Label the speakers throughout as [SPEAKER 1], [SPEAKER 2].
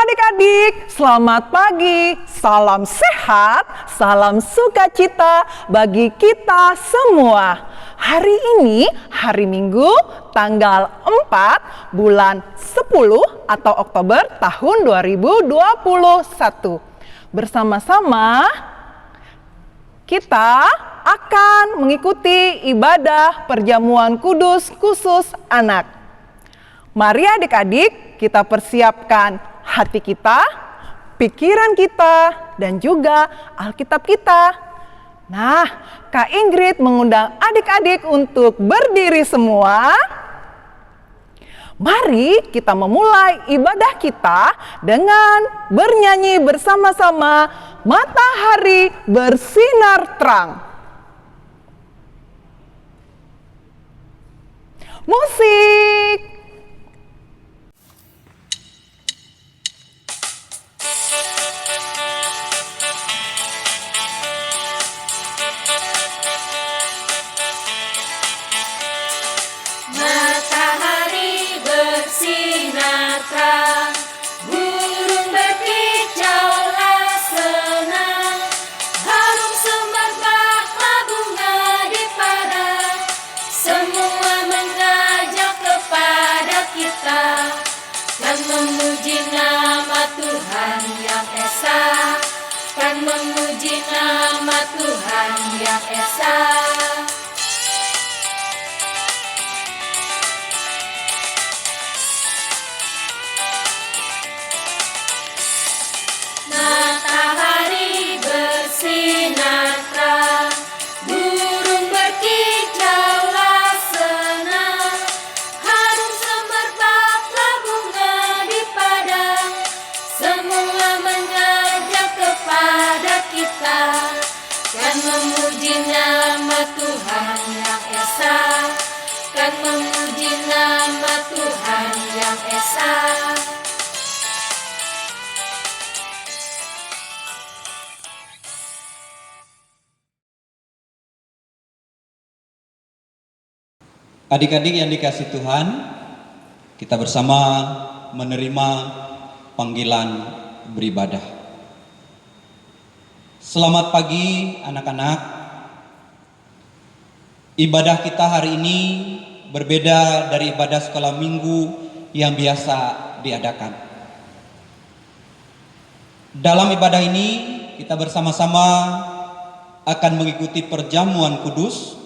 [SPEAKER 1] adik-adik, selamat pagi, salam sehat, salam sukacita bagi kita semua. Hari ini, hari Minggu, tanggal 4 bulan 10 atau Oktober tahun 2021. Bersama-sama kita akan mengikuti ibadah perjamuan kudus khusus anak. Mari adik-adik kita persiapkan hati kita, pikiran kita, dan juga Alkitab kita. Nah, Kak Ingrid mengundang adik-adik untuk berdiri semua. Mari kita memulai ibadah kita dengan bernyanyi bersama-sama Matahari Bersinar Terang. Musik.
[SPEAKER 2] Matahari bersinar terang, burung berkicaulah senang, harum semerbaklah bunga di padang, semua mengajak kepada kita, kan memuji nama Tuhan yang esa, kan memuji nama Tuhan yang esa. Matahari bersinar terang, burung berkicaulah senang, harum semerbaklah bunga di padang, semua mengajak kepada kita, kan memuji nama Tuhan yang esa, kan memuji nama Tuhan yang esa.
[SPEAKER 3] Adik-adik yang dikasihi Tuhan, kita bersama menerima panggilan beribadah. Selamat pagi anak-anak. Ibadah kita hari ini berbeda dari ibadah sekolah minggu yang biasa diadakan. Dalam ibadah ini kita bersama-sama akan mengikuti perjamuan kudus.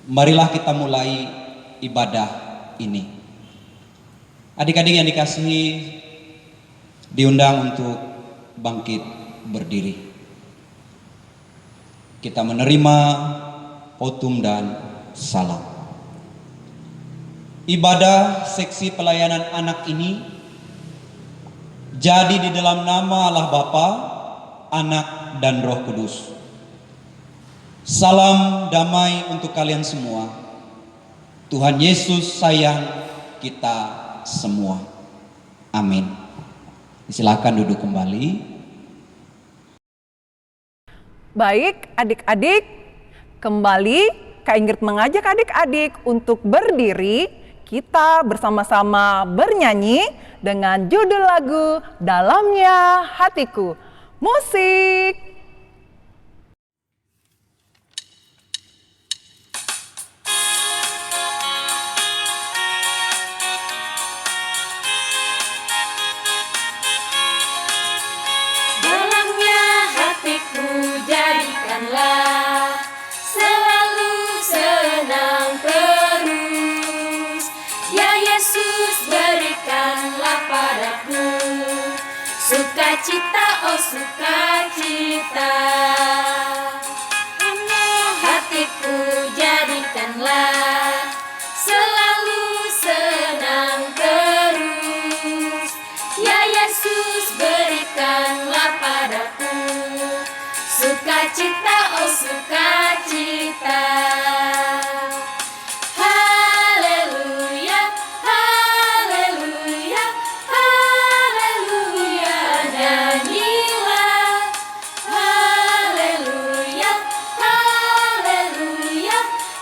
[SPEAKER 3] Marilah kita mulai ibadah ini. Adik-adik yang dikasihi, diundang untuk bangkit berdiri. Kita menerima otum dan salam. Ibadah seksi pelayanan anak ini jadi di dalam nama Allah Bapa, Anak, dan Roh Kudus. Salam damai untuk kalian semua. Tuhan Yesus sayang kita semua. Amin. Silakan duduk kembali.
[SPEAKER 1] Baik adik-adik, kembali Kak Ingrid mengajak adik-adik untuk berdiri. Kita bersama-sama bernyanyi dengan judul lagu Dalamnya Hatiku. Musik.
[SPEAKER 2] Jadikanlah selalu senang terus, ya Yesus berikanlah padaku sukacita, oh sukacita. Hatiku jadikanlah selalu senang terus, ya Yesus berikanlah padaku sukacita, oh sukacita. Haleluya, haleluya, haleluya, nyanyilah. Haleluya, haleluya,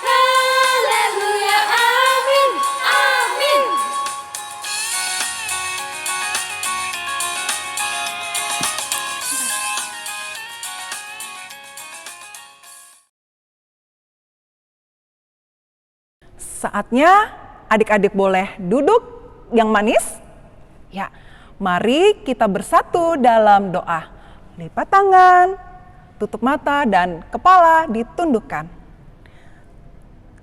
[SPEAKER 2] haleluya, amin, amin.
[SPEAKER 1] Saatnya adik-adik boleh duduk yang manis. Ya, mari kita bersatu dalam doa. Lipat tangan, tutup mata dan kepala ditundukkan.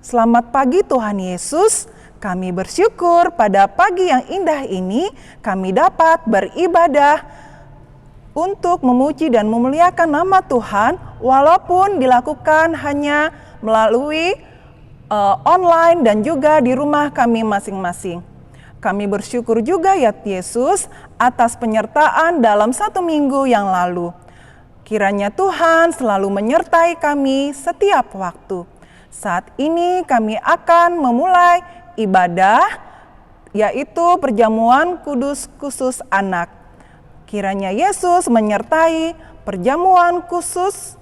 [SPEAKER 1] Selamat pagi Tuhan Yesus, kami bersyukur pada pagi yang indah ini kami dapat beribadah untuk memuji dan memuliakan nama Tuhan walaupun dilakukan hanya melalui online dan juga di rumah kami masing-masing. Kami bersyukur juga ya Yesus atas penyertaan dalam 1 minggu yang lalu. Kiranya Tuhan selalu menyertai kami setiap waktu. Saat ini kami akan memulai ibadah yaitu perjamuan kudus khusus anak. Kiranya Yesus menyertai perjamuan kudus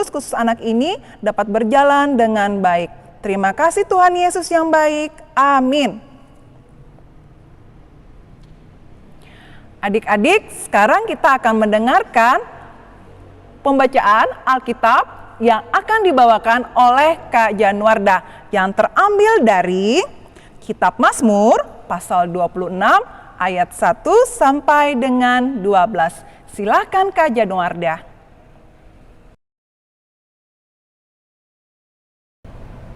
[SPEAKER 1] khusus anak ini dapat berjalan dengan baik. Terima kasih Tuhan Yesus yang baik. Amin. Adik-adik, sekarang kita akan mendengarkan pembacaan Alkitab yang akan dibawakan oleh Kak Januarda yang terambil dari Kitab Mazmur pasal 26 ayat 1 sampai dengan 12. Silakan Kak Januarda.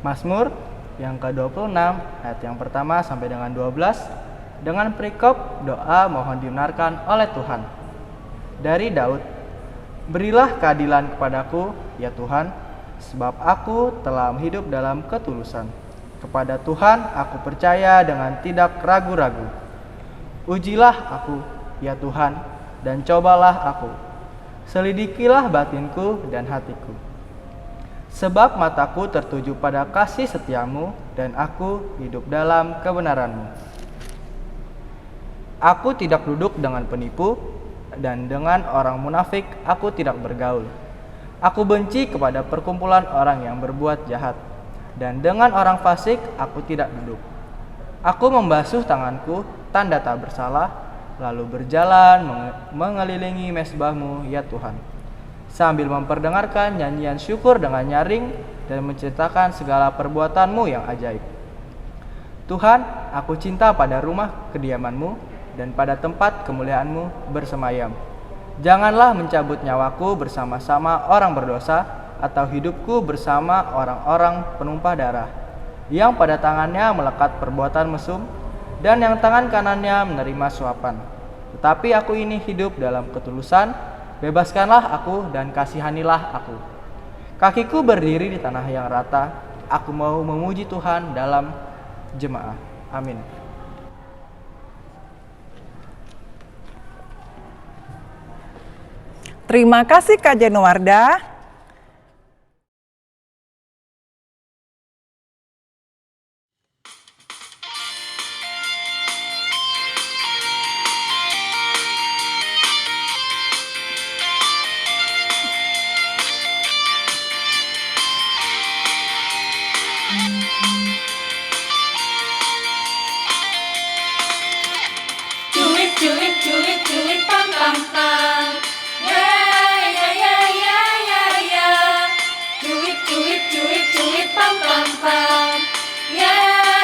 [SPEAKER 4] Mazmur yang ke-26 ayat yang pertama sampai dengan 12 dengan perikop doa mohon dibenarkan oleh Tuhan. Dari Daud, berilah keadilan kepadaku ya Tuhan, sebab aku telah hidup dalam ketulusan. Kepada Tuhan aku percaya dengan tidak ragu-ragu. Ujilah aku ya Tuhan dan cobalah aku. Selidikilah batinku dan hatiku. Sebab mataku tertuju pada kasih setiamu dan aku hidup dalam kebenaranmu. Aku tidak duduk dengan penipu dan dengan orang munafik aku tidak bergaul. Aku benci kepada perkumpulan orang yang berbuat jahat dan dengan orang fasik aku tidak duduk. Aku membasuh tanganku tanda tak bersalah lalu berjalan mengelilingi mezbahmu ya Tuhan. Sambil memperdengarkan nyanyian syukur dengan nyaring dan menceritakan segala perbuatanmu yang ajaib. Tuhan, aku cinta pada rumah kediamanmu dan pada tempat kemuliaanmu bersemayam. Janganlah mencabut nyawaku bersama-sama orang berdosa atau hidupku bersama orang-orang penumpah darah, yang pada tangannya melekat perbuatan mesum dan yang tangan kanannya menerima suapan. Tetapi aku ini hidup dalam ketulusan. Bebaskanlah aku dan kasihanilah aku. Kakiku berdiri di tanah yang rata. Aku mau memuji Tuhan dalam jemaah. Amin.
[SPEAKER 1] Terima kasih Kak Januarda.
[SPEAKER 2] Cuit, pam pam pam. Ya ya ya ya ya ya. Cuit, pam pam pam. Ya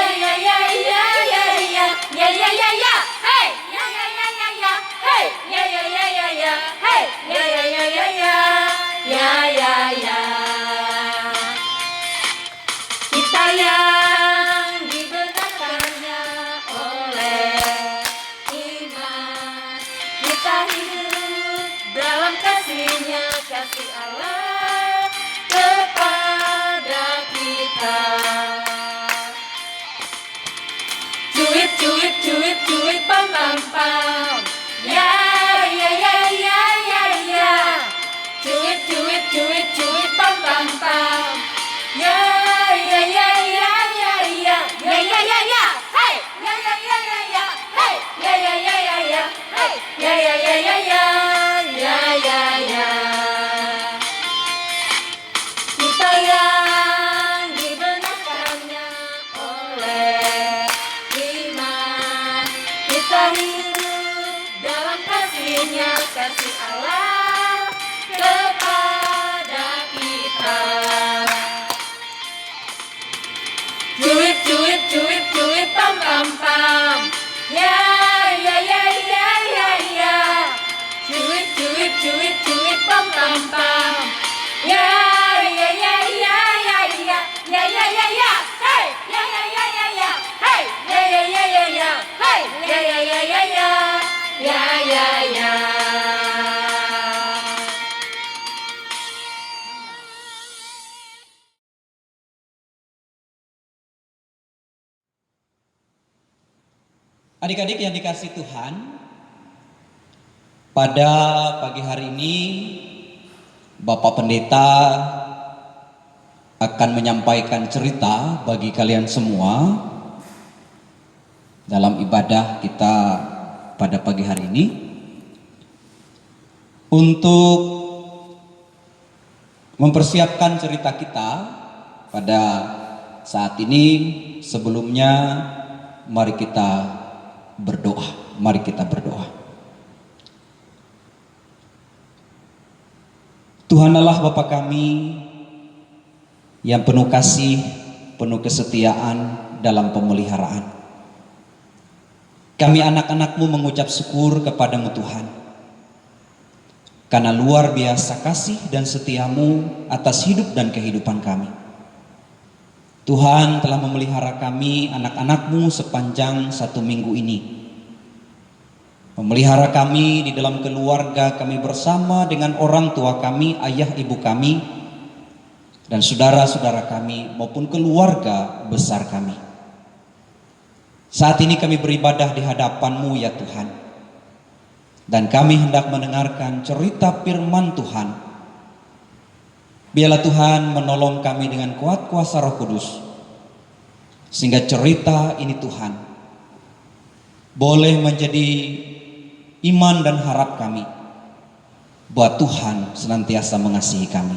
[SPEAKER 2] ya ya ya ya ya. Ya ya ya ya. Hey. Ya ya ya ya ya. Hey. Ya ya ya ya ya. Hey. Ya ya ya ya ya. Ya ya ya. Kita yang dibenarkannya oleh iman, kita hidup dalam kasih-Nya, kasih Allah kepada kita. Cuit, pam pam pam. Ya ya ya ya ya ya. Cuit, pam pam pam. Ya ya ya ya ya ya. Ya ya ya ya. Hey. Ya ya ya ya ya. Hey. Ya ya ya ya ya. Hey. Ya ya ya ya ya. Ya ya ya. Kita yang dibenarkannya oleh iman, kita hidup dalam kasih-Nya, kasih Allah kepada kita. pam pam. Yeah, yeah, yeah, yeah, yeah, yeah. Do it, pam pam pam. Yeah, yeah, yeah, yeah, yeah, yeah. Yeah, yeah, yeah, yeah. Hey, yeah, yeah, yeah, yeah, yeah. Hey, yeah, yeah, yeah, yeah, yeah. Hey, yeah, yeah, yeah, yeah, yeah. Yeah, yeah, yeah.
[SPEAKER 3] Adik-adik yang dikasih Tuhan, pada pagi hari ini Bapak Pendeta akan menyampaikan cerita bagi kalian semua dalam ibadah kita pada pagi hari ini. Untuk mempersiapkan cerita kita pada saat ini, sebelumnya mari kita berdoa. Mari kita berdoa. Tuhan Allah Bapa kami yang penuh kasih, penuh kesetiaan dalam pemeliharaan. Kami anak-anak-Mu mengucap syukur kepadamu Tuhan, karena luar biasa kasih dan setia-Mu atas hidup dan kehidupan kami. Tuhan telah memelihara kami anak-anak-Mu sepanjang 1 minggu ini. Memelihara kami di dalam keluarga kami bersama dengan orang tua kami, ayah ibu kami, dan saudara-saudara kami maupun keluarga besar kami. Saat ini kami beribadah di hadapan-Mu ya Tuhan. Dan kami hendak mendengarkan cerita firman Tuhan. Biarlah Tuhan menolong kami dengan kuat kuasa Roh Kudus, sehingga cerita ini Tuhan boleh menjadi iman dan harap kami bahwa Tuhan senantiasa mengasihi kami.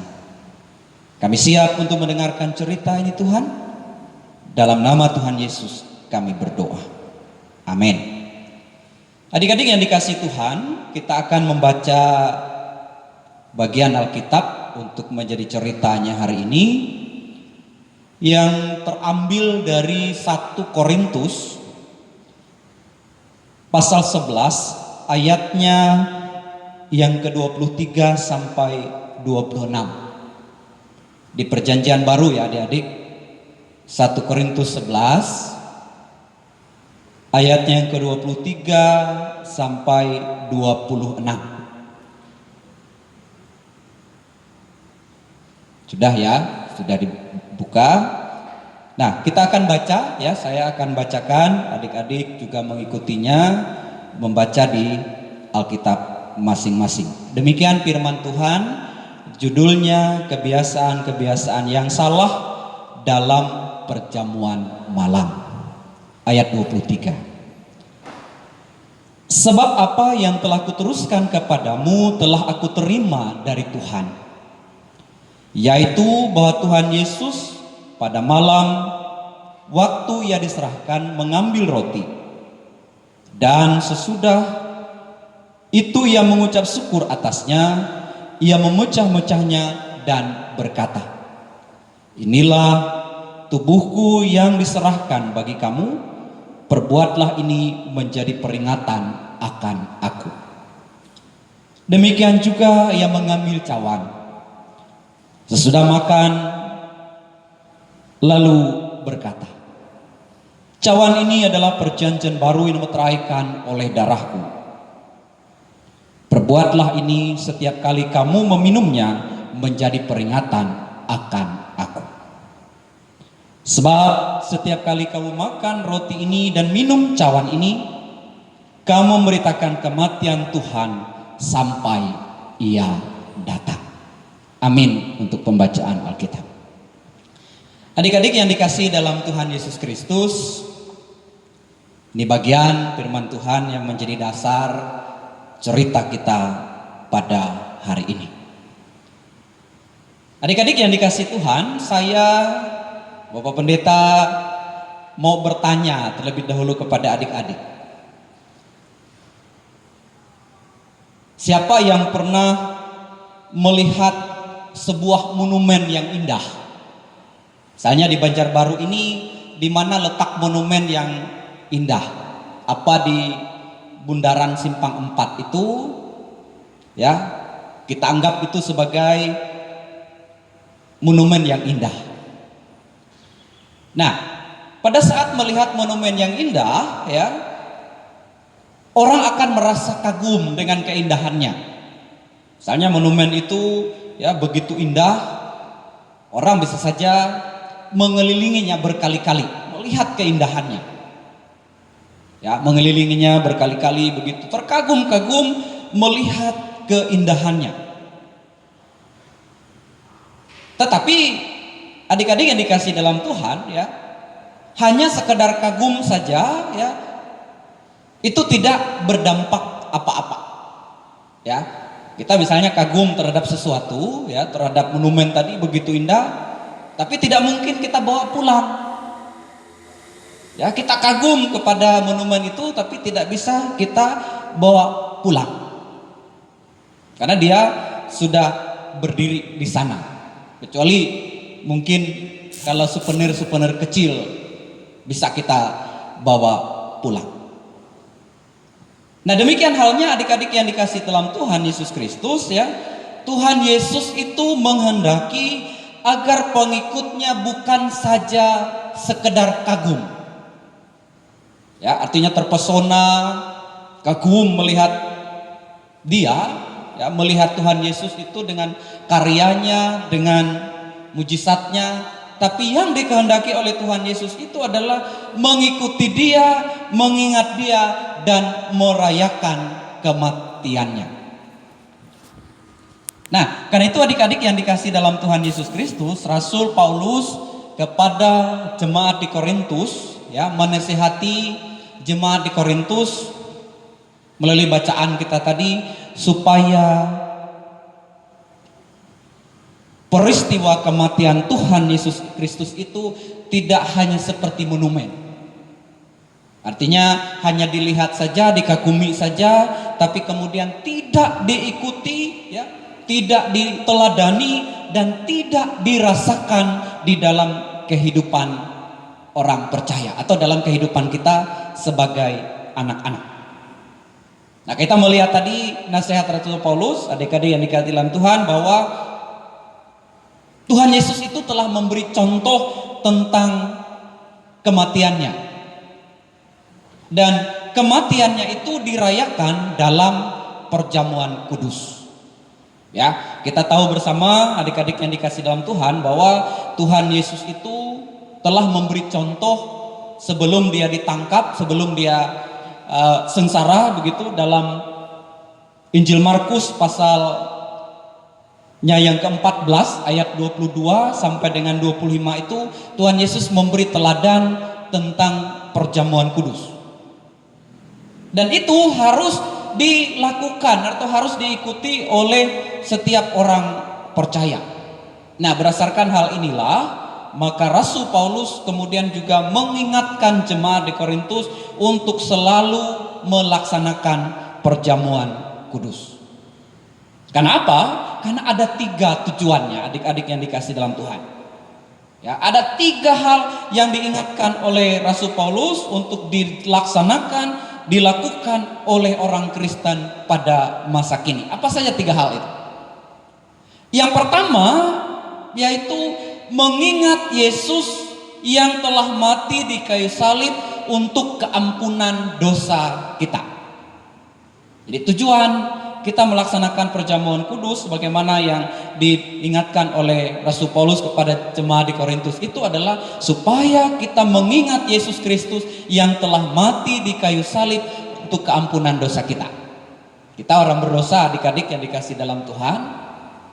[SPEAKER 3] Kami siap untuk mendengarkan cerita ini Tuhan. Dalam nama Tuhan Yesus kami berdoa. Amin. Adik-adik yang dikasihi Tuhan, kita akan membaca bagian Alkitab untuk menjadi ceritanya hari ini, yang terambil dari 1 Korintus pasal 11 ayatnya yang ke-23 sampai 26. Di perjanjian baru ya adik-adik, 1 Korintus 11 ayatnya yang ke-23 sampai 26. Sudah ya, sudah dibuka. Nah, kita akan baca ya, saya akan bacakan, adik-adik juga mengikutinya membaca di Alkitab masing-masing. Demikian firman Tuhan, judulnya kebiasaan-kebiasaan yang salah dalam perjamuan malam. Ayat 23. Sebab apa yang telah kuteruskan kepadamu telah aku terima dari Tuhan, yaitu bahwa Tuhan Yesus pada malam waktu ia diserahkan mengambil roti, dan sesudah itu ia mengucap syukur atasnya, ia memecah-mecahnya dan berkata, inilah tubuhku yang diserahkan bagi kamu, perbuatlah ini menjadi peringatan akan aku. Demikian juga ia mengambil cawan sesudah makan, lalu berkata, cawan ini adalah perjanjian baru yang dimeteraikan oleh darahku. Perbuatlah ini setiap kali kamu meminumnya menjadi peringatan akan aku. Sebab setiap kali kamu makan roti ini dan minum cawan ini, kamu memberitakan kematian Tuhan sampai ia datang. Amin untuk pembacaan Alkitab. Adik-adik yang dikasihi dalam Tuhan Yesus Kristus, ini bagian firman Tuhan yang menjadi dasar cerita kita pada hari ini. Adik-adik yang dikasihi Tuhan, saya Bapak Pendeta mau bertanya terlebih dahulu kepada adik-adik. Siapa yang pernah melihat sebuah monumen yang indah? Misalnya di Banjarbaru ini, di mana letak monumen yang indah. Apa di bundaran Simpang 4 itu, ya, kita anggap itu sebagai monumen yang indah. Nah, pada saat melihat monumen yang indah, ya, orang akan merasa kagum dengan keindahannya. Misalnya monumen itu ya begitu indah, orang bisa saja mengelilinginya berkali-kali, melihat keindahannya. Ya, mengelilinginya berkali-kali begitu terkagum-kagum melihat keindahannya. Tetapi adik-adik yang dikasih dalam Tuhan, ya, hanya sekedar kagum saja, ya, itu tidak berdampak apa-apa. Ya, kita misalnya kagum terhadap sesuatu, ya, terhadap monumen tadi begitu indah, tapi tidak mungkin kita bawa pulang. Ya, kita kagum kepada monumen itu, tapi tidak bisa kita bawa pulang, karena dia sudah berdiri di sana. Kecuali mungkin kalau souvenir-souvenir kecil bisa kita bawa pulang. Nah, demikian halnya adik-adik yang dikasih dalam Tuhan Yesus Kristus, ya. Tuhan Yesus itu menghendaki agar pengikutnya bukan saja sekedar kagum. Ya, artinya terpesona, kagum melihat dia, ya, melihat Tuhan Yesus itu dengan karyanya, dengan mujizatnya. Tapi yang dikehendaki oleh Tuhan Yesus itu adalah mengikuti dia, mengingat dia, dan merayakan kematiannya. Nah, karena itu adik-adik yang dikasih dalam Tuhan Yesus Kristus, Rasul Paulus kepada jemaat di Korintus, ya, menasihati jemaat di Korintus melalui bacaan kita tadi, supaya peristiwa kematian Tuhan Yesus Kristus itu tidak hanya seperti monumen. Artinya hanya dilihat saja, dikagumi saja, tapi kemudian tidak diikuti, ya, tidak diteladani, dan tidak dirasakan di dalam kehidupan orang percaya atau dalam kehidupan kita sebagai anak-anak. Nah, kita melihat tadi nasihat Rasul Paulus, adik-adik yang dikasihi dalam Tuhan, bahwa Tuhan Yesus itu telah memberi contoh tentang kematiannya, dan kematiannya itu dirayakan dalam perjamuan kudus. Ya, kita tahu bersama adik-adik yang dikasihi dalam Tuhan bahwa Tuhan Yesus itu telah memberi contoh sebelum dia ditangkap, sebelum dia sengsara begitu. Dalam Injil Markus pasalnya yang ke-14 ayat 22 sampai dengan 25 itu Tuhan Yesus memberi teladan tentang perjamuan kudus. Dan itu harus dilakukan atau harus diikuti oleh setiap orang percaya. Nah, berdasarkan hal inilah maka Rasul Paulus kemudian juga mengingatkan jemaat di Korintus untuk selalu melaksanakan perjamuan kudus. Karena apa? Karena ada 3 tujuannya, adik-adik yang dikasih dalam Tuhan. Ya, ada 3 hal yang diingatkan oleh Rasul Paulus untuk dilaksanakan, dilakukan oleh orang Kristen pada masa kini. Apa saja 3 hal itu? Yang pertama yaitu mengingat Yesus yang telah mati di kayu salib untuk keampunan dosa kita. Jadi tujuan kita melaksanakan perjamuan kudus sebagaimana yang diingatkan oleh Rasul Paulus kepada jemaat di Korintus itu adalah supaya kita mengingat Yesus Kristus yang telah mati di kayu salib untuk keampunan dosa kita. Kita orang berdosa, adik-adik yang dikasih dalam Tuhan,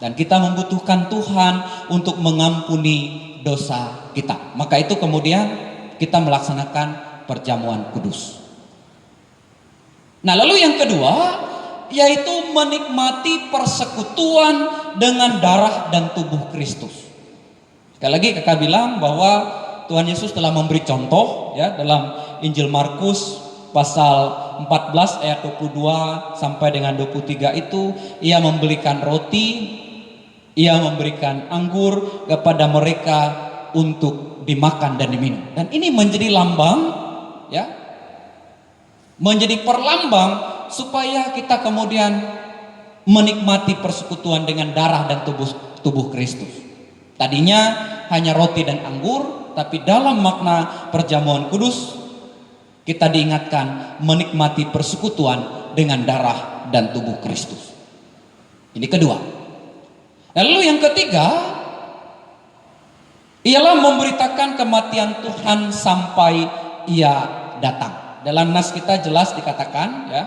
[SPEAKER 3] dan kita membutuhkan Tuhan untuk mengampuni dosa kita. Maka itu kemudian kita melaksanakan perjamuan kudus. Nah, lalu yang kedua yaitu menikmati persekutuan dengan darah dan tubuh Kristus. Sekali lagi kakak bilang bahwa Tuhan Yesus telah memberi contoh, ya, dalam Injil Markus pasal 14 ayat 22 sampai dengan 23 itu ia memberikan roti, ia memberikan anggur kepada mereka untuk dimakan dan diminum. Dan ini menjadi lambang, ya, menjadi perlambang supaya kita kemudian menikmati persekutuan dengan darah dan tubuh Kristus. Tadinya hanya roti dan anggur, tapi dalam makna perjamuan kudus kita diingatkan menikmati persekutuan dengan darah dan tubuh Kristus. Ini kedua. Lalu yang ketiga ialah memberitakan kematian Tuhan sampai Ia datang. Dalam nas kita jelas dikatakan ya,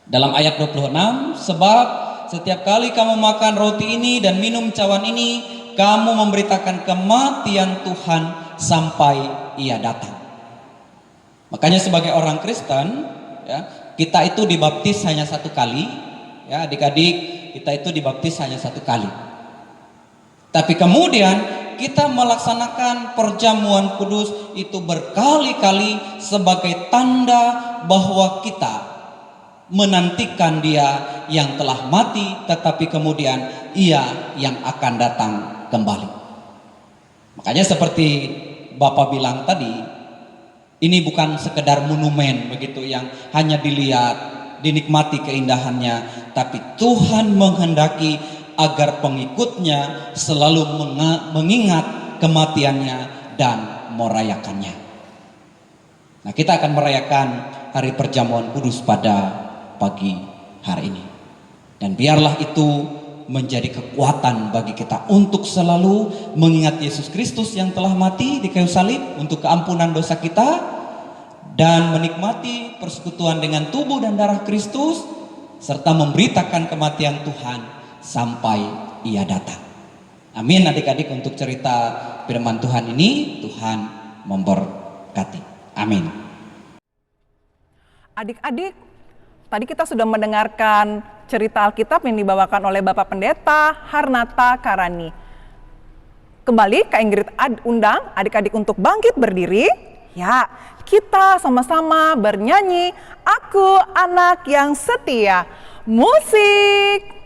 [SPEAKER 3] dalam ayat 26, sebab setiap kali kamu makan roti ini dan minum cawan ini, kamu memberitakan kematian Tuhan sampai Ia datang. Makanya sebagai orang Kristen ya, kita itu dibaptis hanya satu kali ya, adik-adik, kita itu dibaptis hanya satu kali. Tapi kemudian kita melaksanakan perjamuan kudus itu berkali-kali sebagai tanda bahwa kita menantikan Dia yang telah mati, tetapi kemudian Ia yang akan datang kembali. Makanya seperti Bapak bilang tadi, ini bukan sekedar monumen begitu yang hanya dilihat, dinikmati keindahannya, tapi Tuhan menghendaki agar pengikutnya selalu mengingat kematiannya dan merayakannya. Nah, kita akan merayakan hari perjamuan kudus pada pagi hari ini. Dan biarlah itu menjadi kekuatan bagi kita untuk selalu mengingat Yesus Kristus yang telah mati di kayu salib untuk keampunan dosa kita, dan menikmati persekutuan dengan tubuh dan darah Kristus, serta memberitakan kematian Tuhan sampai Ia datang. Amin adik-adik, untuk cerita firman Tuhan ini Tuhan memberkati. Amin.
[SPEAKER 1] Adik-adik, tadi kita sudah mendengarkan cerita Alkitab yang dibawakan oleh Bapak Pendeta Harnata Karani. Kembali Kak Ingrid undang adik-adik untuk bangkit berdiri. Ya, kita sama-sama bernyanyi Aku Anak yang Setia. Musik.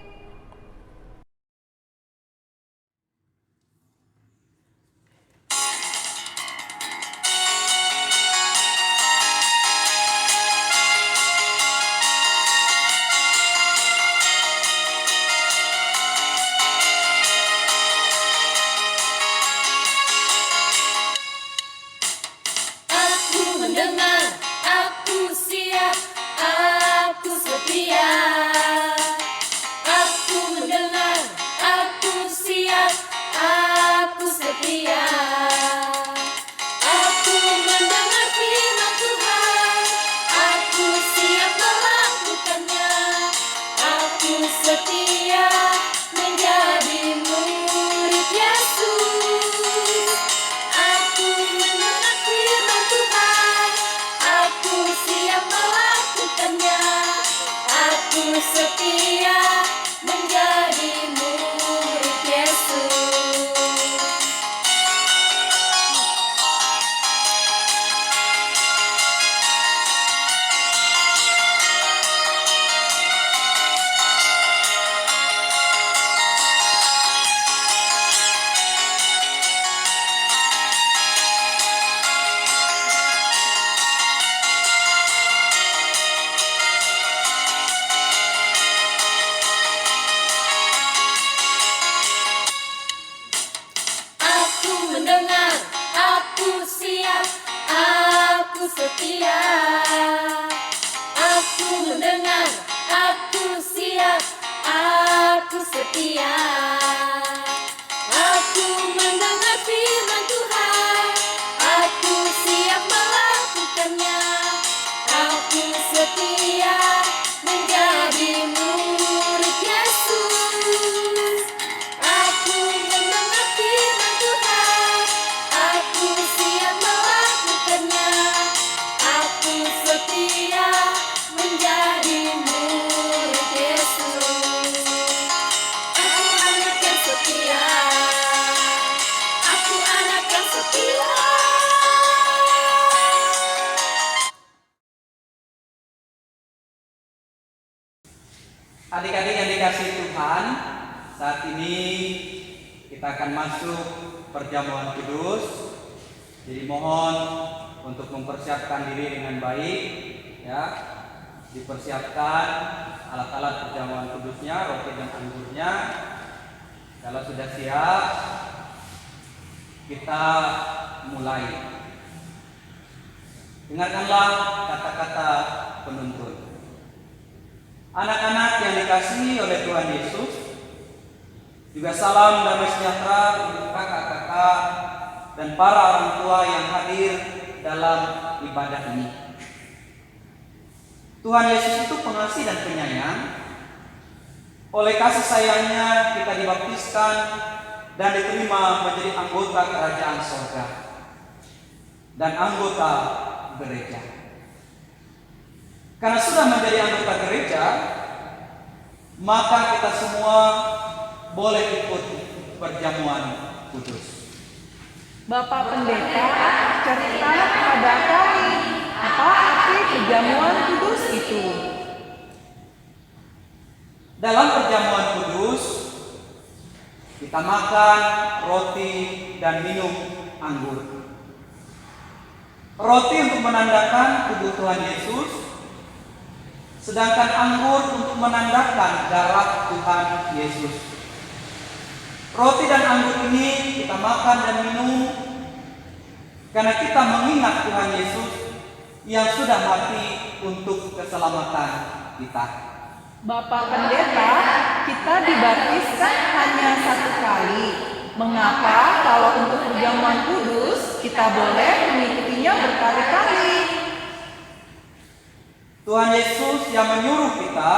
[SPEAKER 2] Aku mendengar, aku siap, aku setia. Aku mendengar, aku siap, aku setia. Aku mendengar firman Tuhan, aku siap melakukannya. Aku setia menjadi murid Yesus. Aku mendengar firman Tuhan, aku siap melakukannya. Aku setia menjadi murid Yesus. Aku mendengar, aku siap, aku setia. Aku mendengar, aku siap, aku setia. Aku mendengar firman Tuhan, aku siap melakukannya. Aku setia menjadi murid Yesus. Aku mendengar firman Tuhan, aku siap melakukannya. Aku setia menjadi murid Yesus. Aku anak yang setia. Aku anak yang setia.
[SPEAKER 3] Adik-adik yang dikasihi Tuhan, saat ini kita akan masuk perjamuan kudus. Jadi mohon untuk mempersiapkan diri dengan baik ya. Dipersiapkan alat-alat perjamuan kudusnya, roti dan anggurnya. Kalau sudah siap, kita mulai. Dengarkanlah kata-kata penuntun. Anak-anak yang dikasihi oleh Tuhan Yesus, juga salam damai sejahtera untuk kakak-kakak dan para orang tua yang hadir dalam ibadah ini. Tuhan Yesus itu pengasih dan penyayang. Oleh kasih sayangnya kita dibaptiskan dan diterima menjadi anggota kerajaan surga dan anggota gereja. Karena sudah menjadi anggota gereja, maka kita semua boleh ikut perjamuan kudus.
[SPEAKER 1] Bapak Pendeta, ceritakan kepada kami apa arti perjamuan kudus itu.
[SPEAKER 3] Dalam perjamuan kudus, kita makan roti dan minum anggur. Roti untuk menandakan tubuh Tuhan Yesus, sedangkan anggur untuk menandakan darah Tuhan Yesus. Roti dan anggur ini kita makan dan minum karena kita mengingat Tuhan Yesus yang sudah mati untuk keselamatan kita.
[SPEAKER 1] Bapak Pendeta, kita dibaptiskan hanya satu kali. Mengapa kalau untuk perjamuan kudus kita boleh mengikutinya berkali-kali?
[SPEAKER 3] Tuhan Yesus yang menyuruh kita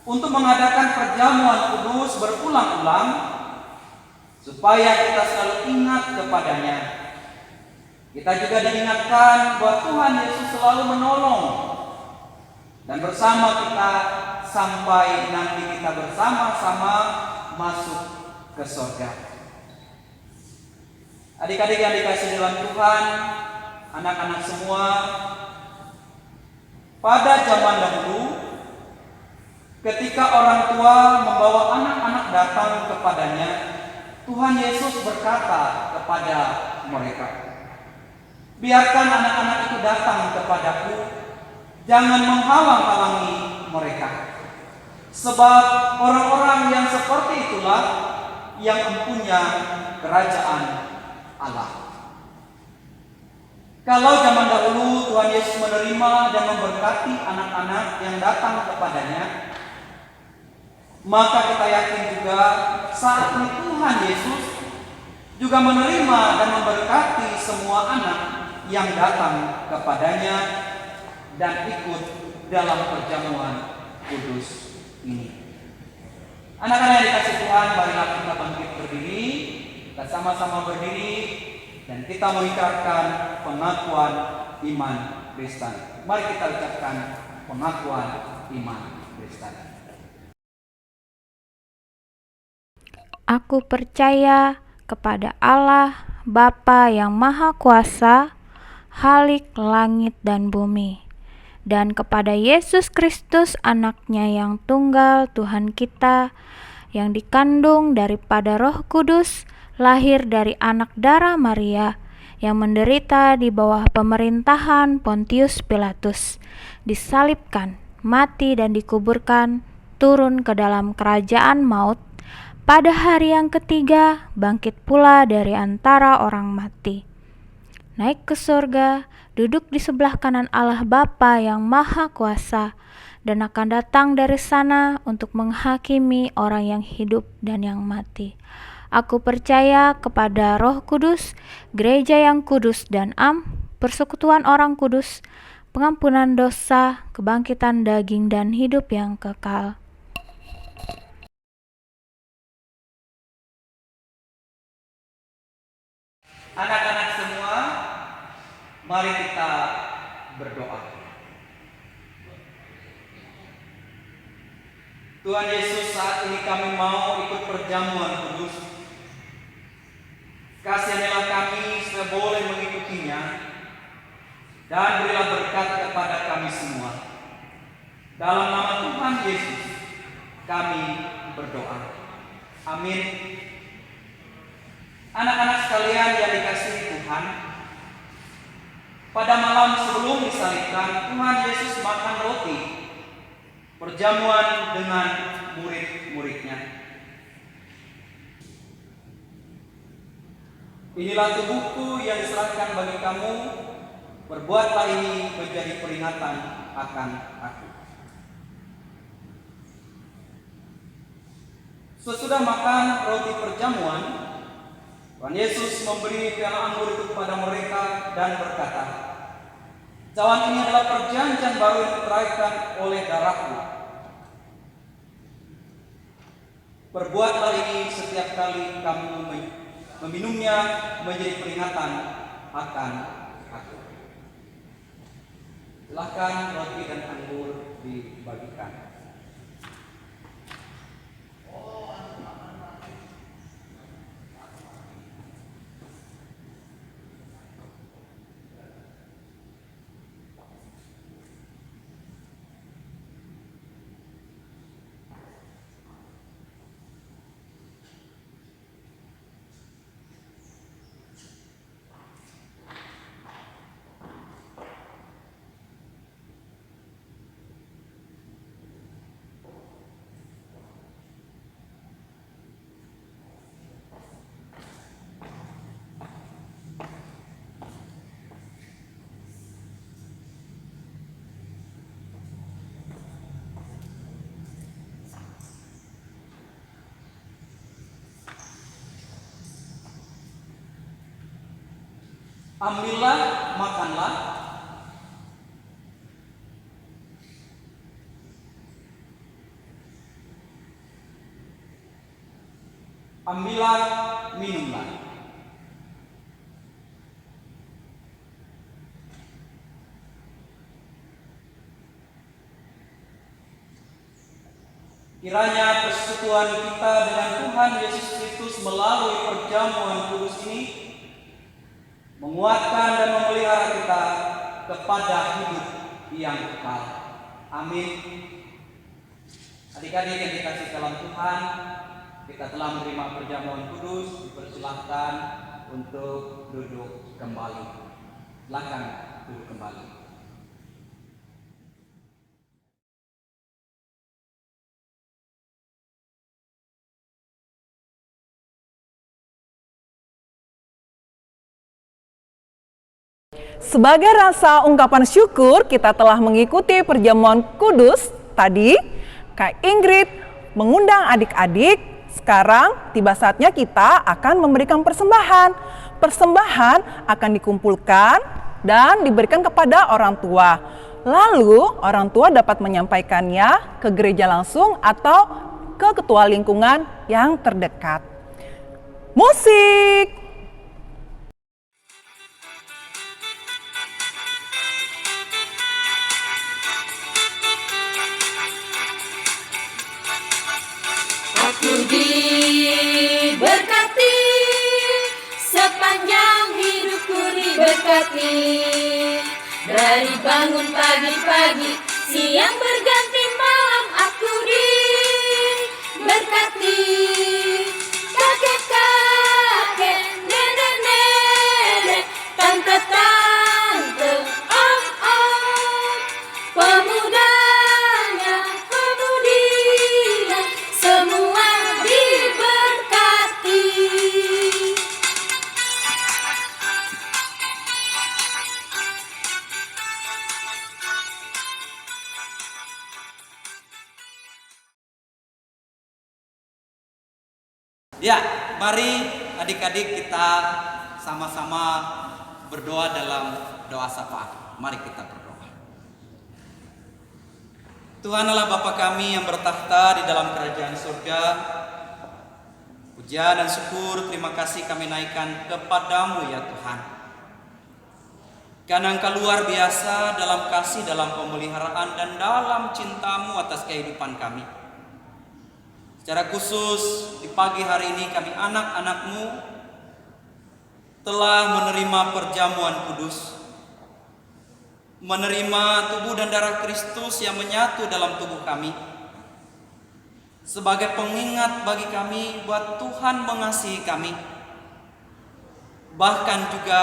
[SPEAKER 3] untuk mengadakan perjamuan kudus berulang-ulang supaya kita selalu ingat kepadanya. Kita juga diingatkan bahwa Tuhan Yesus selalu menolong dan bersama kita sampai nanti kita bersama-sama masuk ke surga. Adik-adik yang dikasihi dalam Tuhan, anak-anak semua, pada zaman dahulu ketika orang tua membawa anak-anak datang kepadanya, Tuhan Yesus berkata kepada mereka, "Biarkan anak-anak itu datang kepadaku, jangan menghalang-halangi mereka. Sebab orang-orang yang seperti itulah yang mempunyai kerajaan Allah." Kalau zaman dahulu Tuhan Yesus menerima dan memberkati anak-anak yang datang kepadanya, maka kita yakin juga saat ini Tuhan Yesus juga menerima dan memberkati semua anak yang datang kepadanya dan ikut dalam perjamuan kudus ini. Anak-anak yang dikasih Tuhan, marilah kita bangkit berdiri, kita sama-sama berdiri dan kita mengikrarkan pengakuan iman Kristen. Mari kita ucapkan pengakuan iman Kristen.
[SPEAKER 5] Aku percaya kepada Allah, Bapa yang Maha Kuasa, Khalik langit dan bumi, dan kepada Yesus Kristus anaknya yang tunggal Tuhan kita, yang dikandung daripada Roh Kudus, lahir dari anak darah Maria, yang menderita di bawah pemerintahan Pontius Pilatus, disalibkan, mati dan dikuburkan, turun ke dalam kerajaan maut, pada hari yang ketiga bangkit pula dari antara orang mati, naik ke surga, duduk di sebelah kanan Allah Bapa yang Maha Kuasa, dan akan datang dari sana untuk menghakimi orang yang hidup dan yang mati. Aku percaya kepada Roh Kudus, gereja yang kudus dan persekutuan orang kudus, pengampunan dosa, kebangkitan daging dan hidup yang kekal.
[SPEAKER 3] Anak-anak semua, mari kita berdoa. Tuhan Yesus, saat ini kami mau ikut perjamuan kudus. Kasihanilah kami supaya boleh mengikutinya dan berilah berkat kepada kami semua. Dalam nama Tuhan Yesus kami berdoa. Amin. Anak-anak sekalian yang dikasihi Tuhan, Pada malam sebelum disalibkan, Tuhan Yesus makan roti, perjamuan dengan murid-muridnya. Inilah tubuhku yang diserahkan bagi kamu, perbuatlah ini menjadi peringatan akan aku. Sesudah makan roti perjamuan, Tuhan Yesus memberi piala anggur itu kepada mereka dan berkata, "Cawan ini adalah perjanjian baru yang diteraikan oleh darahku. Perbuatlah ini setiap kali kamu meminumnya menjadi peringatan akan aku." Silakan roti dan anggur dibagikan. Ambillah, makanlah. Ambillah, minumlah. Kiranya persekutuan kita dengan Tuhan Yesus Kristus melalui perjamuan kudus ini menguatkan dan memelihara kita kepada hidup yang kekal. Amin. Adik-adik yang dikasih dalam Tuhan, kita telah menerima perjamuan kudus, dipersilahkan untuk duduk kembali. Silakan duduk kembali.
[SPEAKER 1] Sebagai rasa ungkapan syukur kita telah mengikuti perjamuan kudus tadi, Kak Ingrid mengundang adik-adik. Sekarang tiba saatnya kita akan memberikan persembahan. Persembahan akan dikumpulkan dan diberikan kepada orang tua. Lalu orang tua dapat menyampaikannya ke gereja langsung atau ke ketua lingkungan yang terdekat. Musik!
[SPEAKER 2] Diberkati sepanjang hidupku, diberkati dari bangun pagi-pagi, siang berganti malam aku diberkati. Kakek-kakek, nenek-nenek, tante-tante, om-om, pemudanya, pemudinya, semua diberkati.
[SPEAKER 3] Ya, mari adik-adik kita sama-sama berdoa dalam doa syafaat. Mari kita berdoa. Tuhan Allah Bapa kami yang bertakhta di dalam kerajaan surga, puja dan syukur terima kasih kami naikkan kepadamu ya Tuhan. Karena Engkau luar biasa dalam kasih, dalam pemeliharaan dan dalam cintamu atas kehidupan kami. Secara khusus di pagi hari ini kami anak-anak-Mu telah menerima perjamuan kudus, menerima tubuh dan darah Kristus yang menyatu dalam tubuh kami, sebagai pengingat bagi kami bahwa Tuhan mengasihi kami, bahkan juga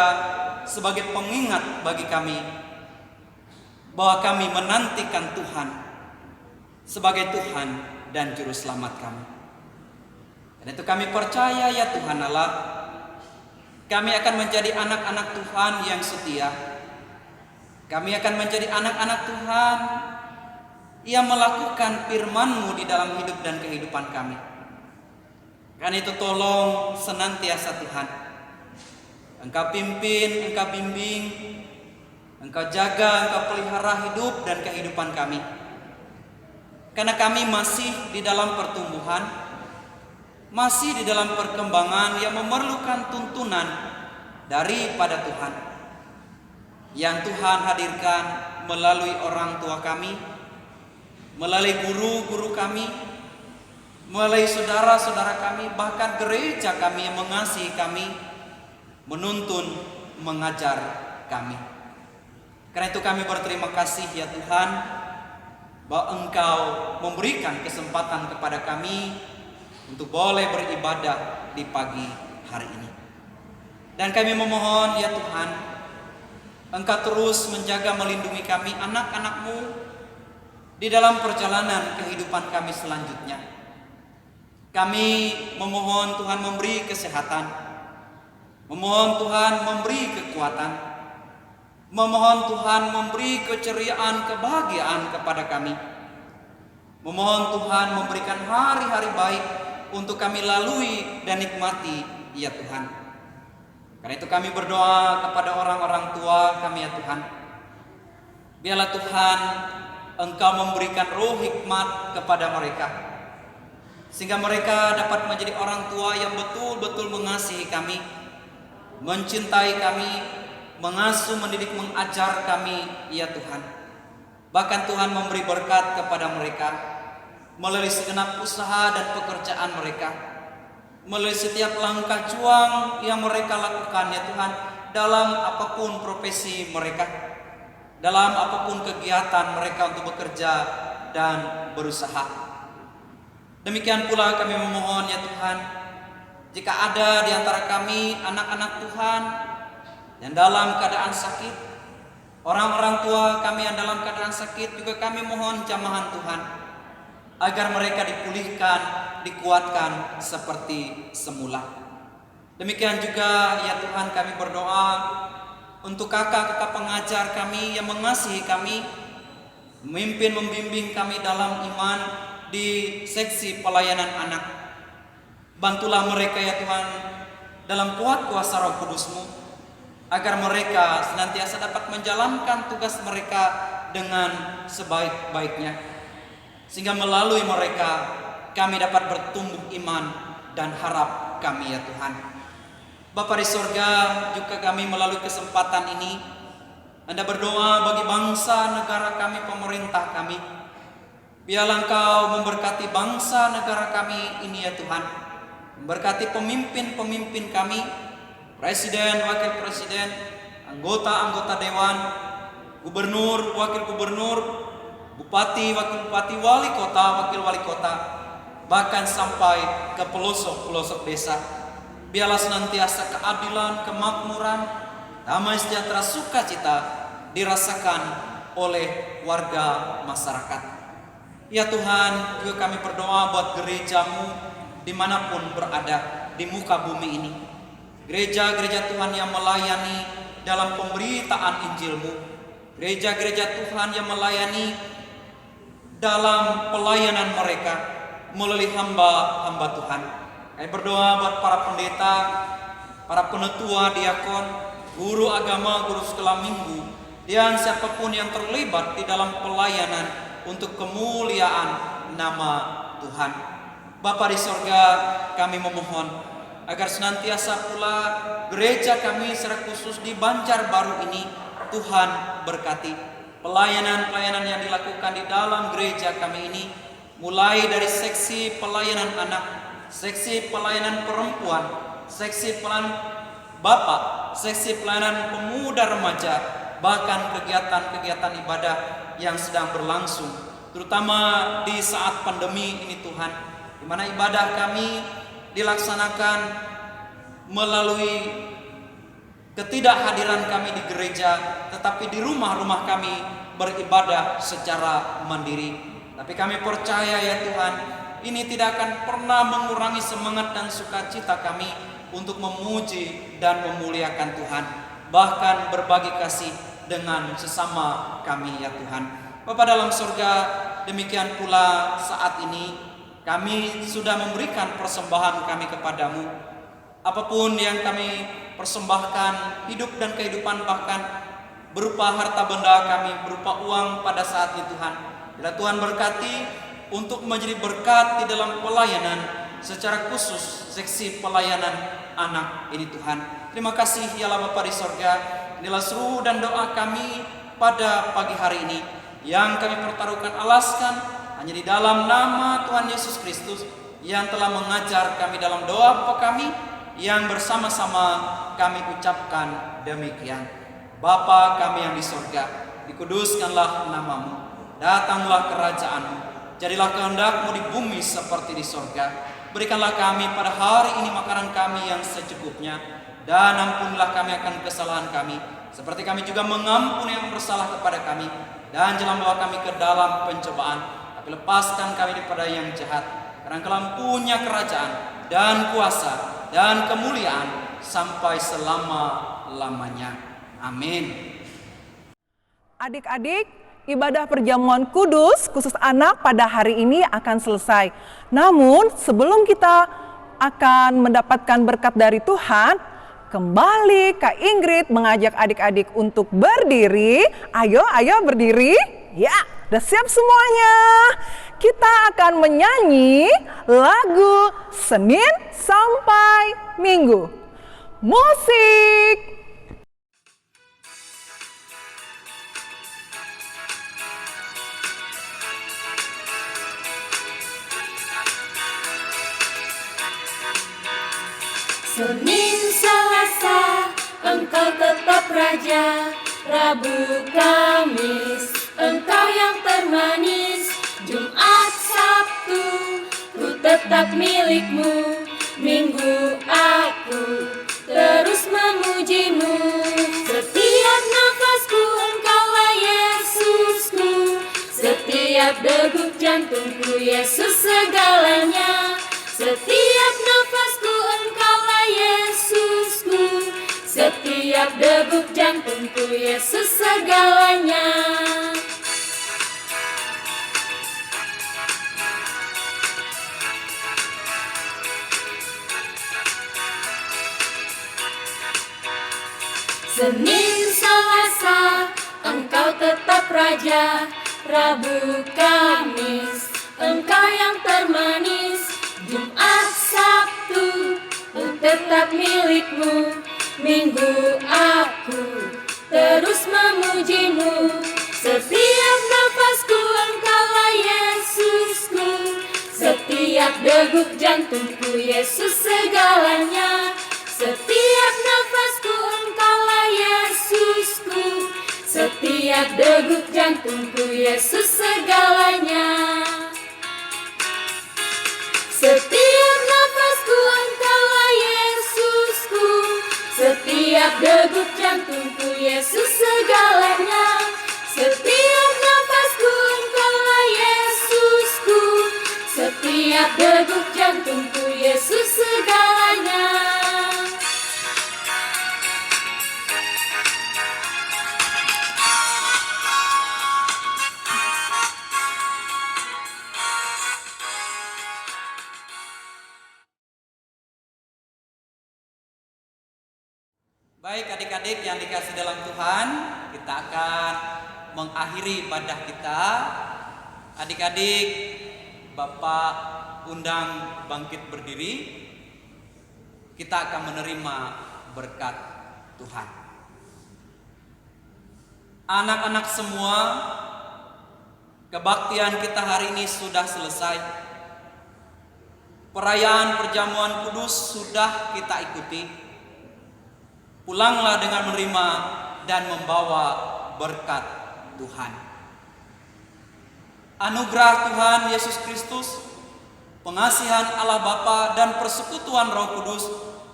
[SPEAKER 3] sebagai pengingat bagi kami bahwa kami menantikan Tuhan sebagai Tuhan dan Juru Selamat kami. Dan itu kami percaya ya Tuhan Allah, kami akan menjadi anak-anak Tuhan yang setia. Kami akan menjadi anak-anak Tuhan yang melakukan firman-Mu di dalam hidup dan kehidupan kami. Karena itu tolong senantiasa Tuhan, Engkau pimpin, Engkau bimbing, Engkau jaga, Engkau pelihara hidup dan kehidupan kami. Karena kami masih di dalam pertumbuhan, masih di dalam perkembangan yang memerlukan tuntunan daripada Tuhan, yang Tuhan hadirkan melalui orang tua kami, melalui guru-guru kami, melalui saudara-saudara kami, bahkan gereja kami yang mengasihi kami, menuntun, mengajar kami. Karena itu kami berterima kasih ya Tuhan, bahwa Engkau memberikan kesempatan kepada kami untuk boleh beribadah di pagi hari ini. Dan kami memohon ya Tuhan, Engkau terus menjaga melindungi kami, anak-anak-Mu, di dalam perjalanan kehidupan kami selanjutnya. Kami memohon Tuhan memberi kesehatan, memohon Tuhan memberi kekuatan, memohon Tuhan memberi keceriaan, kebahagiaan kepada kami. Memohon Tuhan memberikan hari-hari baik untuk kami lalui dan nikmati ya Tuhan. Karena itu kami berdoa kepada orang-orang tua kami ya Tuhan. Biarlah Tuhan Engkau memberikan roh hikmat kepada mereka, sehingga mereka dapat menjadi orang tua yang betul-betul mengasihi kami, mencintai kami, mengasuh, mendidik, mengajar kami ya Tuhan. Bahkan Tuhan memberi berkat kepada mereka melalui segenap usaha dan pekerjaan mereka, melalui setiap langkah juang yang mereka lakukan ya Tuhan, dalam apapun profesi mereka, dalam apapun kegiatan mereka untuk bekerja dan berusaha. Demikian pula kami memohon ya Tuhan, jika ada di antara kami anak-anak Tuhan yang dalam keadaan sakit, orang-orang tua kami yang dalam keadaan sakit, juga kami mohon jamahan Tuhan, agar mereka dipulihkan, dikuatkan seperti semula. Demikian juga ya Tuhan kami berdoa untuk kakak-kakak pengajar kami yang mengasihi kami, memimpin membimbing kami dalam iman di seksi pelayanan anak. Bantulah mereka ya Tuhan dalam kuat kuasa Roh Kudus-Mu, agar mereka senantiasa dapat menjalankan tugas mereka dengan sebaik-baiknya, sehingga melalui mereka kami dapat bertumbuh iman dan harap kami ya Tuhan. Bapa di surga, juga kami melalui kesempatan ini Anda berdoa bagi bangsa negara kami, pemerintah kami. Biarlah Engkau memberkati bangsa negara kami ini ya Tuhan, memberkati pemimpin-pemimpin kami, presiden, wakil presiden, anggota-anggota dewan, gubernur, wakil gubernur, bupati, wakil bupati, wali kota, wakil wali kota, bahkan sampai ke pelosok-pelosok desa. Biarlah senantiasa keadilan, kemakmuran, damai sejahtera, sukacita dirasakan oleh warga masyarakat. Ya Tuhan, juga kami berdoa buat gereja-Mu dimanapun berada di muka bumi ini. Gereja-gereja Tuhan yang melayani dalam pemberitaan Injil-Mu, gereja-gereja Tuhan yang melayani dalam pelayanan mereka melalui hamba-hamba Tuhan. Kami berdoa buat para pendeta, para penetua, diakon, guru agama, guru sekolah minggu, dan siapapun yang terlibat di dalam pelayanan untuk kemuliaan nama Tuhan. Bapa di sorga, kami memohon agar senantiasa pula gereja kami secara khusus di Banjarbaru ini Tuhan berkati. Pelayanan-pelayanan yang dilakukan di dalam gereja kami ini, mulai dari seksi pelayanan anak, seksi pelayanan perempuan, seksi pelayanan bapak, seksi pelayanan pemuda remaja, bahkan kegiatan-kegiatan ibadah yang sedang berlangsung, terutama di saat pandemi ini Tuhan, di mana ibadah kami dilaksanakan melalui ketidakhadiran kami di gereja, tetapi di rumah-rumah kami beribadah secara mandiri. Tapi kami percaya ya Tuhan, ini tidak akan pernah mengurangi semangat dan sukacita kami untuk memuji dan memuliakan Tuhan, bahkan berbagi kasih dengan sesama kami ya Tuhan. Bapa dalam surga, demikian pula saat ini kami sudah memberikan persembahan kami kepadamu. Apapun yang kami persembahkan, hidup dan kehidupan, bahkan berupa harta benda kami, berupa uang pada saat ini Tuhan, bila Tuhan berkati untuk menjadi berkat di dalam pelayanan, secara khusus seksi pelayanan anak ini Tuhan. Terima kasih ya Allah Bapa di sorga. Inilah seru dan doa kami pada pagi hari ini, yang kami pertaruhkan alaskan hanya di dalam nama Tuhan Yesus Kristus, yang telah mengajar kami dalam doa Bapa kami, yang bersama-sama kami ucapkan demikian. Bapa kami yang di sorga, dikuduskanlah namamu, datanglah kerajaanmu, jadilah kehendakmu di bumi seperti di sorga. Berikanlah kami pada hari ini makanan kami yang secukupnya, dan ampunilah kami akan kesalahan kami, seperti kami juga mengampuni yang bersalah kepada kami. Dan jangan bawa kami ke dalam pencobaan, tapi lepaskan kami daripada yang jahat. Karena Engkau punya kerajaan dan kuasa dan kemuliaan sampai selama-lamanya. Amin.
[SPEAKER 1] Adik-adik, ibadah perjamuan kudus khusus anak pada hari ini akan selesai. Namun sebelum kita akan mendapatkan berkat dari Tuhan, kembali Kak Ingrid mengajak adik-adik untuk berdiri. Ayo berdiri. Ya, udah siap semuanya. Kita akan menyanyi lagu Senin sampai Minggu. Musik.
[SPEAKER 2] Senin Selasa engkau tetap raja, Rabu Kamis engkau yang termanis, Jumat Sabtu ku tetap milikmu, Minggu aku terus memujimu. Setiap nafasku engkaulah Yesusku, setiap degup jantungku Yesus segalanya. Setiap nafasku engkaulah Yesusku, setiap degup jantungku Yesus segalanya. Senin Selasa engkau tetap raja, Rabu Kamis engkau yang termanis, Jumat Sabtu ku tetap milikmu, Minggu aku terus memujimu. Setiap nafasku engkaulah Yesusku, setiap degup jantungku Yesus segalanya. Setiap nafasku engkaulah Yesusku, setiap degup jantungku Yesus segalanya. Setiap nafasku engkaulah Yesusku, setiap degup jantungku Yesus segalanya. Setiap nafasku engkaulah Yesusku, setiap degup jantungku Yesus segalanya.
[SPEAKER 3] Baik adik-adik yang dikasih dalam Tuhan, kita akan mengakhiri ibadah kita. Adik-adik, Bapak undang bangkit berdiri. Kita akan menerima berkat Tuhan. Anak-anak semua, kebaktian kita hari ini sudah selesai. Perayaan perjamuan kudus sudah kita ikuti. Pulanglah dengan menerima dan membawa berkat Tuhan. Anugerah Tuhan Yesus Kristus, pengasihan Allah Bapa dan persekutuan Roh Kudus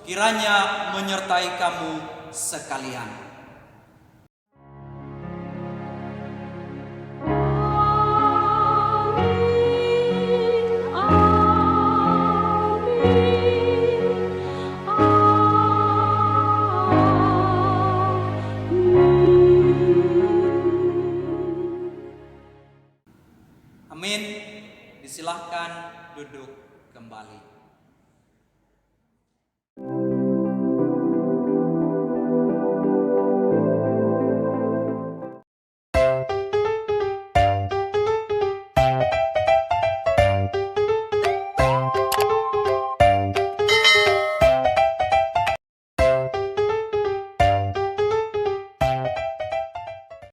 [SPEAKER 3] kiranya menyertai kamu sekalian. Amin. Disilahkan duduk kembali.